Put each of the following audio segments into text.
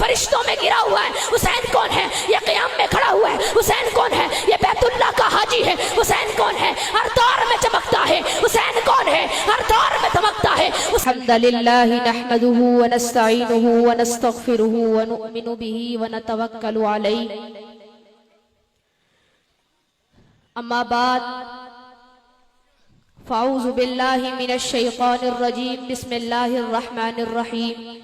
فرشتوں میں گرا ہوا ہے، حسین کون ہے؟ یہ قیام میں کھڑا ہوا ہے، حسین کون ہے؟ یہ بیت اللہ کا حاجی ہے، حسین کون ہے؟ ہر دور میں چمکتا ہے، حسین کون ہے؟ ہر دور میں چمکتا ہے۔ الحمد للہ نحمده ونستعینه ونستغفره ونؤمن به ونتوکل علیہ، اما بعد فاعوذ باللہ من الشیطان الرجیم، بسم اللہ الرحمن الرحیم۔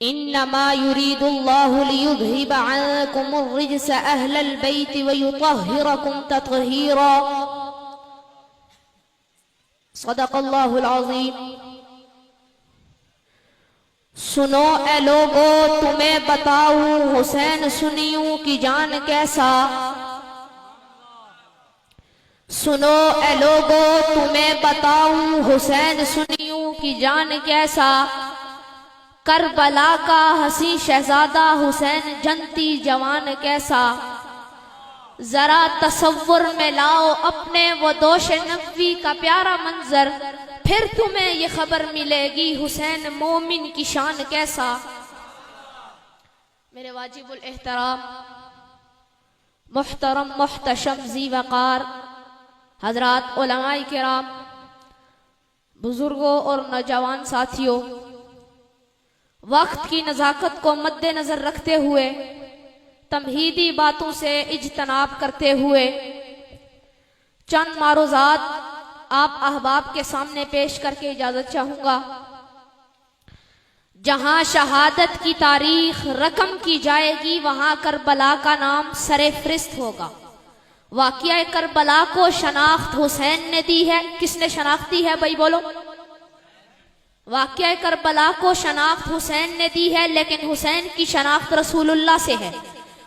انما يريد الله ليذهب عنكم الرجس اهل البيت ويطهركم تطهيرا، صدق اللہ العظیم۔ سنو اے لوگو تمہیں بتاؤں حسین سنیوں کی جان کیسا، سنو اے لوگو تمہیں بتاؤں حسین سنیوں کی جان کیسا، کربلا کا حسین شہزادہ حسین جنتی جوان کیسا، ذرا تصور میں لاؤ اپنے وہ دوش نبوی کا پیارا منظر، پھر تمہیں یہ خبر ملے گی حسین مومن کی شان کیسا۔ میرے واجب الاحترام محترم محتشم ذی وقار حضرات علماء کرام، بزرگوں اور نوجوان ساتھیوں، وقت کی نزاکت کو مد نظر رکھتے ہوئے، تمہیدی باتوں سے اجتناب کرتے ہوئے، چند معروضات آپ احباب کے سامنے پیش کر کے اجازت چاہوں گا۔ جہاں شہادت کی تاریخ رقم کی جائے گی وہاں کربلا کا نام سر فہرست ہوگا۔ واقعہ کربلا کو شناخت حسین نے دی ہے۔ کس نے شناخت دی ہے بھائی بولو؟ واقعہ کربلا کو شناخت حسین نے دی ہے، لیکن حسین کی شناخت رسول اللہ سے ہے۔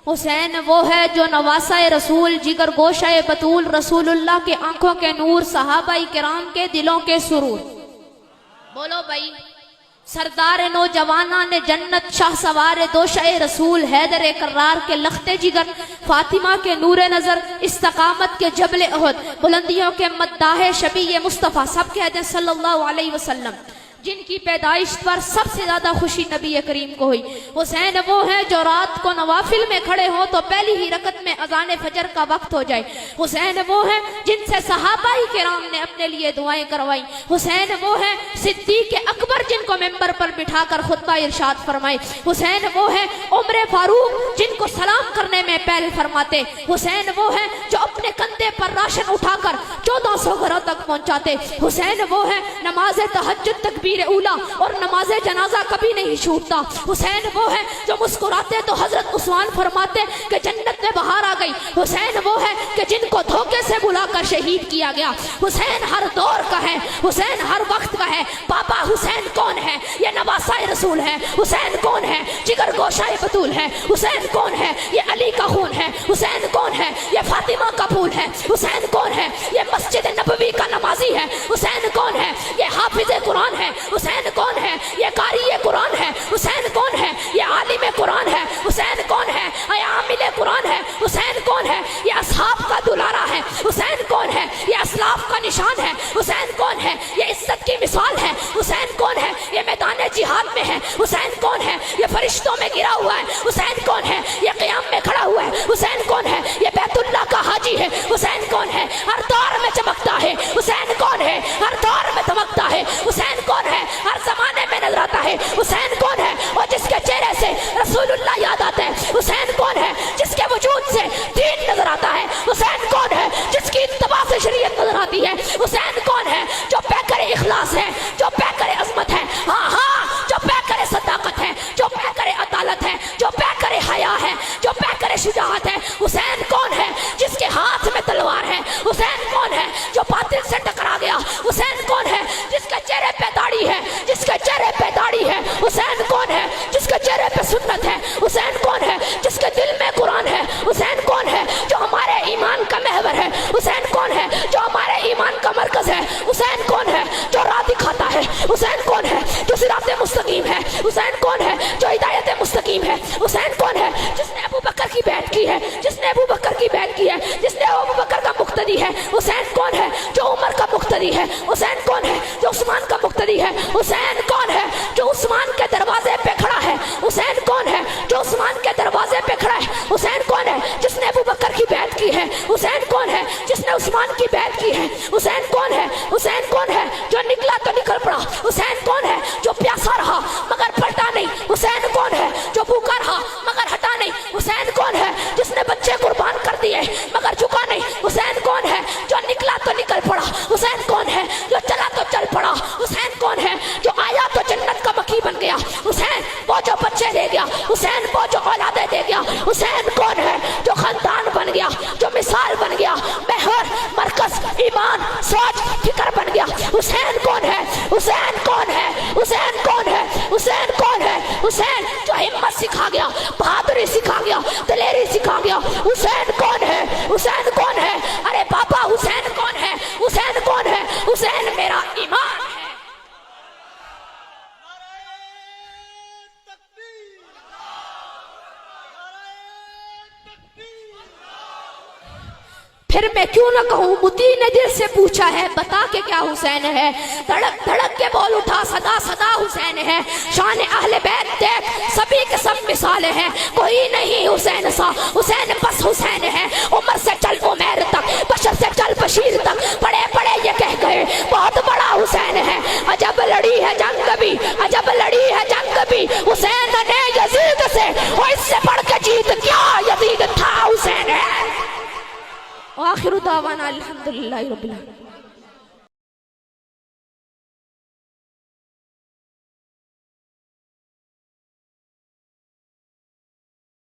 حسین وہ ہے جو نواسہ رسول، جگر گوشہ بطول، رسول اللہ کے آنکھوں کے نور، صحابہ کرام کے دلوں کے سرور۔ بولو بھائی، سردار نوجوانان جنت، شاہ سوار دوشہ رسول، حیدر کرار کے لخت جگر، فاطمہ کے نور نظر، استقامت کے جبل احد، بلندیوں کے مداح شبیہ مصطفیٰ، سب کہتے ہیں صلی اللہ علیہ وسلم، جن کی پیدائش پر سب سے زیادہ خوشی نبی کریم کو ہوئی۔ حسین وہ ہیں جو رات کو نوافل میں کھڑے ہوں تو پہلی ہی رکعت میں اذان فجر کا وقت ہو جائے۔ حسین وہ ہیں جن سے صحابہ کرام نے اپنے لیے دعائیں کروائی۔ حسین وہ ہیں صدیق اکبر جن کو ممبر پر بٹھا کر خطبہ ارشاد فرمائے۔ حسین وہ ہیں عمر فاروق جن کو سلام کرنے میں پہل فرماتے۔ حسین وہ ہیں جو اپنے کندھے پر راشن اٹھا کر 1400 گھروں تک پہنچاتے۔ حسین وہ ہیں نماز تہجد تکبیر اولا اور نماز جنازہ کبھی نہیں چھوٹتا۔ حسین وہ ہے جو مسکراتے تو حضرت عثمان فرماتے کہ جنت میں بہار آ گئی۔ حسین وہ ہے کہ جن کو دھوکے سے بلا کر شہید کیا گیا۔ حسین ہر دور کا ہے، حسین ہر وقت کا ہے۔ پاپا حسین کون ہے؟ یہ نواسہ رسول ہے۔ حسین کون ہے؟ جگر گوشہ بطول ہے۔ حسین کون ہے؟ یہ علی کا خون ہے۔ حسین کون ہے؟ یہ فاطمہ کا پھول ہے۔ حسین کون ہے؟ یہ مسجد نبوی کا نمازی ہے۔ حسین کون ہے؟ یہ حافظ قرآن ہے۔ حسین کون ہے؟ یہ قاری قرآن ہے۔ حسین کون ہے؟ یہ عالم قرآن ہے۔ حسین کون ہے؟ یہ عامل قرآن ہے۔ حسین کون ہے؟ یہ اصحاب کا دلارا ہے۔ حسین کون ہے؟ یہ اسلاف کا نشان ہے۔ حسین کون ہے؟ یہ عزت کی مثال ہے۔ حسین کون ہے؟ یہ میدان جہاد میں ہے۔ حسین کون ہے؟ یہ فرشتوں میں گرا ہوا ہے۔ حسین کون ہے؟ یہ قیام میں کھڑا ہوا ہے۔ حسین کون ہے؟ یہ بیت اللہ کا حاجی ہے۔ حسین کون ہے؟ ہر دور میں چمکتا ہے۔ حسین کون ہے؟ ہر دور میں چمکتا ہے۔ حسین کون ہے؟ ہر زمانے میں نظر آتا ہے۔ حسین کون ہے؟ اور جس کے چہرے سے رسول اللہ یاد آتا ہے۔ حسین کون ہے؟ جس کے وجود سے دین نظر آتا ہے۔ حسین کون ہے؟ جس کی اتباع سے شریعت نظر آتی ہے۔ حسین کون ہے؟ جو پیکر اخلاص ہے، جو پیکر عظمت ہے، ہاں ہاں، جو پیکر صداقت ہے، جو پیکر عدالت ہے، جو پیکر حیا ہے، جو پیکر شجاعت ہے۔ حسین کون ہے؟ جس کے ہاتھ میں تلوار ہے۔ حسین کون ہے؟ جو باطل سے ٹکرا گیا۔ حسین کون ہے؟ جس کے چہرے پہ داڑھی ہے، جس کے چہرے پہ داڑھی ہے۔ حسین کون ہے؟ جس کے چہرے پہ سنت ہے۔ حسین کون ہے؟ جس کے دل میں قرآن ہے۔ حسین کون ہے؟ جو ہمارے ایمان کا محور ہے۔ حسین کون ہے؟ جو ہمارے ایمان کا مرکز ہے۔ حسین کون ہے؟ جو راہ دکھاتا ہے۔ حسین کون ہے؟ جو صراط مستقیم ہے۔ حسین کون ہے؟ جو ہدایت مستقیم ہے۔ حسین کون ہے؟ جس نے ابو بکر کی بیعت کی ہے، جس نے ابو بکر کی بیعت کی ہے، جس نے ابو بکر کا مقتدی ہے۔ حسین کون ہے؟ جو عمر کا مقتدی ہے۔ حسین کون ہے؟ جو عثمان کا مقتدی ہے۔ حسین کون ہے؟ جو عثمان کے کی بیعت کی ہے؟ حسین کون ہے؟ حسین کون ہے جو نکلا تو نکل پڑا؟ حسین کون ہے جو پیاسا رہا مگر پلٹا نہیں؟ حسین کون ہے جو بھوکا رہا مگر ہٹا نہیں؟ حسین کون ہے جس نے بچے قربان کر دیے مگر جھکا نہیں؟ حسین کون ہے جو نکلا تو نکل پڑا؟ حسین کون ہے جو چلا تو چل پڑا؟ حسین کون ہے جو آیا تو جنت کا مکھی بن گیا؟ حسین وہ جو بچے دے گیا، حسین وہ جو اولادیں دے گیا، حسین کون ہے جو خاندان بن گیا، جو مثال بن گیا، محور مرکز ایمان سوچ فکر بن گیا؟ حسین کون ہے؟ حسین کون ہے؟ حسین کون ہے؟ حسین کون ہے؟ حسین جو ہمت سکھا گیا، بہادری سکھا گیا، دلیری سکھا گیا؟ حسین کون ہے؟ حسین کون ہے؟ ارے بابا حسین کون ہے؟ حسین کون ہے؟ حسین میرا ایمان ہے۔ پھر میں کیوں نہ کہوں، متی نے دل سے پوچھا ہے بتا کے کیا حسین ہے؟ دھڑک دھڑک کے بول اٹھا صدا صدا حسین ہے۔ شان اہل بیت دیکھ سبھی کے سب مثالیں ہیں، کوئی نہیں حسین سا، حسین بس حسین ہے۔ عمر سے چل عمیر تک، بشر سے چل بشیر تک، بڑے بڑے یہ کہہ گئے بہت بڑا حسین ہے۔ عجب لڑی ہے جنگ بھی، عجب لڑی ہے جنگ بھی حسین نے یزید سے، اور اس سے بڑھ کے جیت کیا یزید تھا، حسین ہے۔ وآخر دعوانا الحمدللہ رب العالمین۔